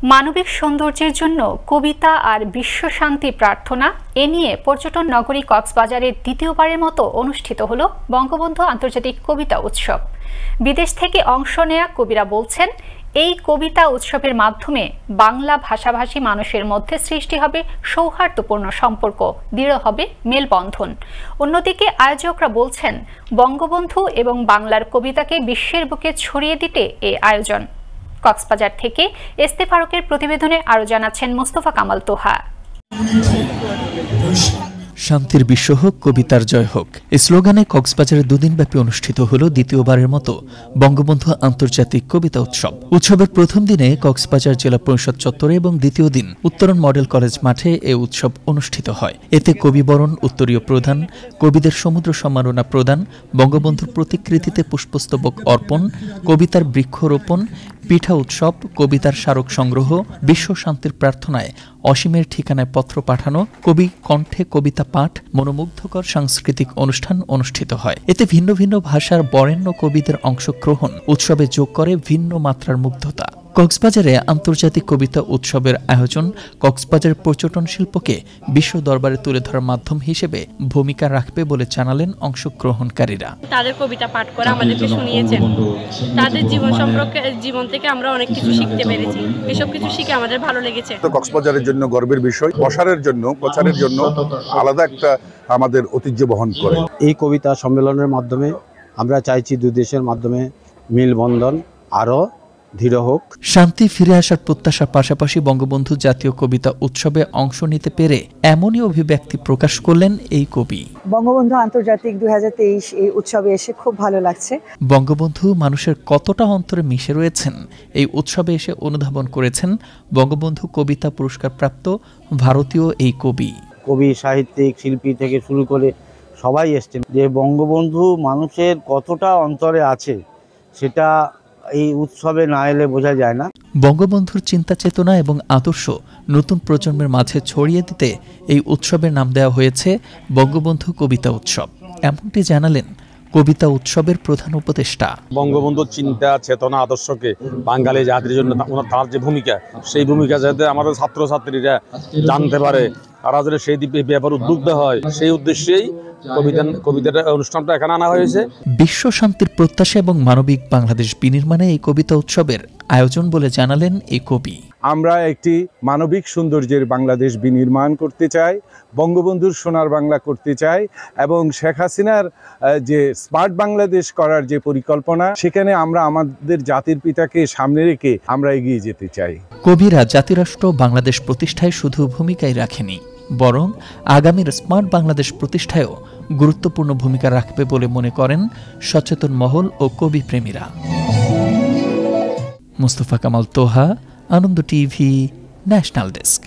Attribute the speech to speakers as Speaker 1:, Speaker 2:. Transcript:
Speaker 1: মানবিক সৌন্দর্যের জন্য কবিতা আর বিশ্ব শান্তি প্রার্থনা এ নিয়ে পর্যটন নগরী কক্সবাজারের দ্বিতীয়বারের মতো অনুষ্ঠিত হলো বঙ্গবন্ধু আন্তর্জাতিক কবিতা উৎসব। বিদেশ থেকে অংশ নেয়া কবিরা বলছেন, এই কবিতা উৎসবের মাধ্যমে বাংলা ভাষাভাষী মানুষের মধ্যে সৃষ্টি হবে সৌহার্দ্যপূর্ণ সম্পর্ক, দৃঢ় হবে মেলবন্ধন। অন্যদিকে আয়োজকরা বলছেন, বঙ্গবন্ধু এবং বাংলার কবিতাকে বিশ্বের বুকে ছড়িয়ে দিতে এই আয়োজন। কক্সবাজার থেকে এস্তে ফারুকের প্রতিবেদনে আরো জানাচ্ছেন মোস্তফা কামাল তোহা।
Speaker 2: শান্তির বিশ্ব হোক, কবিতার জয় হোক, এই স্লোগানে কক্সবাজারে দুদিনব্যাপী অনুষ্ঠিত হল দ্বিতীয়বারের মতো বঙ্গবন্ধু আন্তর্জাতিক কবিতা উৎসব। উৎসবের প্রথম দিনে কক্সবাজার জেলা পরিষদ চত্বরে এবং দ্বিতীয় দিন উত্তরণ মডেল কলেজ মাঠে এই উৎসব অনুষ্ঠিত হয়। এতে কবিবরণ, উত্তরীয় প্রদান, কবিদের সমুদ্র সম্মাননা প্রদান, বঙ্গবন্ধুর প্রতিকৃতিতে পুষ্পস্তবক অর্পণ, কবিতার বৃক্ষরোপণ, পিঠা উৎসব, কবিতার স্মারক সংগ্রহ, বিশ্ব শান্তির প্রার্থনায় অসীমের ঠিকানায় পত্র পাঠানো, কবি কণ্ঠে কবিতা পাঠ, মনোমুগ্ধকর সাংস্কৃতিক অনুষ্ঠান অনুষ্ঠিত হয়। এতে ভিন্ন ভিন্ন ভাষার বরেণ্য কবিদের অংশগ্রহণ উৎসবে যোগ করে ভিন্ন মাত্রার মুগ্ধতা। কক্সবাজারে আন্তর্জাতিক কবিতা উৎসবের আয়োজন কক্সবাজার পর্যটন শিল্পকে বিশ্ব দরবারে তুলে ধরার মাধ্যম হিসেবে ভূমিকা রাখবে বলে জানালেন অংশগ্রহণকারীরা।
Speaker 3: তাদের কবিতা পাঠ করে আমাদেরকে শুনিয়েছেন, তাদের জীবন থেকে আমরা অনেক কিছু শিখতে পেরেছি। এসব কিছু শিখে আমাদের ভালো লেগেছে।
Speaker 4: কক্সবাজারের জন্য গর্বের বিষয়, প্রচারের জন্য আলাদা একটা আমাদের ঐতিহ্য বহন করে।
Speaker 5: এই কবিতা সম্মেলনের মাধ্যমে আমরা চাইছি দুই দেশের মাধ্যমে মেলবন্ধন আরো দৃঢ় হোক।
Speaker 2: শান্তি ফিরে আসার প্রত্যাশার পাশাপাশি বঙ্গবন্ধু জাতীয় কবিতা উৎসবে অংশ নিতে পেরে এমনই অভিব্যক্তি প্রকাশ করলেন এই কবি।
Speaker 6: বঙ্গবন্ধু আন্তর্জাতিক 2023 এই উৎসবে এসে খুব ভালো লাগছে।
Speaker 2: বঙ্গবন্ধু মানুষের কতটা অন্তরে মিশে রয়েছেন এই উৎসবে এসে অনুধাবন করেছেন বঙ্গবন্ধু কবিতা পুরস্কার প্রাপ্ত ভারতীয় এই কবি।
Speaker 5: কবি, সাহিত্যিক, শিল্পী থেকে শুরু করে সবাই এসছেন। যে বঙ্গবন্ধু মানুষের কতটা অন্তরে আছে সেটা এই উৎসবে না এলে বোঝা যায় না।
Speaker 2: বঙ্গবন্ধুর চিন্তা চেতনা এবং আদর্শ নতুন প্রজন্মের মাঝে ছড়িয়ে দিতে এই উৎসবের নাম দেওয়া হয়েছে বঙ্গবন্ধু কবিতা উৎসব। এমনটি জানালেন কবিতা উৎসবের প্রধান উপদেষ্টা।
Speaker 7: বঙ্গবন্ধুর চিন্তা চেতনা আদর্শকে বাঙালি জাতির জন্য তার যে ভূমিকা, সেই ভূমিকা যাতে আমাদের ছাত্রছাত্রীরা জানতে পারে, তারা যদি সেই ব্যাপারে উদ্বুদ্ধ হয়, সেই উদ্দেশ্যেই কবিতার অনুষ্ঠানটা এখানে আনা হয়েছে।
Speaker 2: বিশ্ব শান্তির প্রত্যাশা এবং মানবিক বাংলাদেশ বিনির্মাণে এই কবিতা উৎসবের আয়োজন বলে জানালেন এই কবি।
Speaker 4: আমরা একটি মানবিক সৌন্দর্যের বাংলাদেশ বিনির্মাণ করতে চাই, বঙ্গবন্ধুর সোনার বাংলা করতে চাই এবং শেখ হাসিনার যে স্মার্ট বাংলাদেশ করার যে পরিকল্পনা, সেখানে আমরা আমাদের জাতির পিতাকে সামনে রেখে আমরা এগিয়ে যেতে চাই।
Speaker 2: কবিরা জাতিরাষ্ট্র বাংলাদেশ প্রতিষ্ঠায় শুধু ভূমিকাই রাখেনি, বরং আগামীর স্মার্ট বাংলাদেশ প্রতিষ্ঠায়ও গুরুত্বপূর্ণ ভূমিকা রাখবে বলে মনে করেন সচেতন মহল ও কবি প্রেমীরা। মোস্তফা কামাল তোহা, আনন্দ টিভি, ন্যাশনাল ডেস্ক।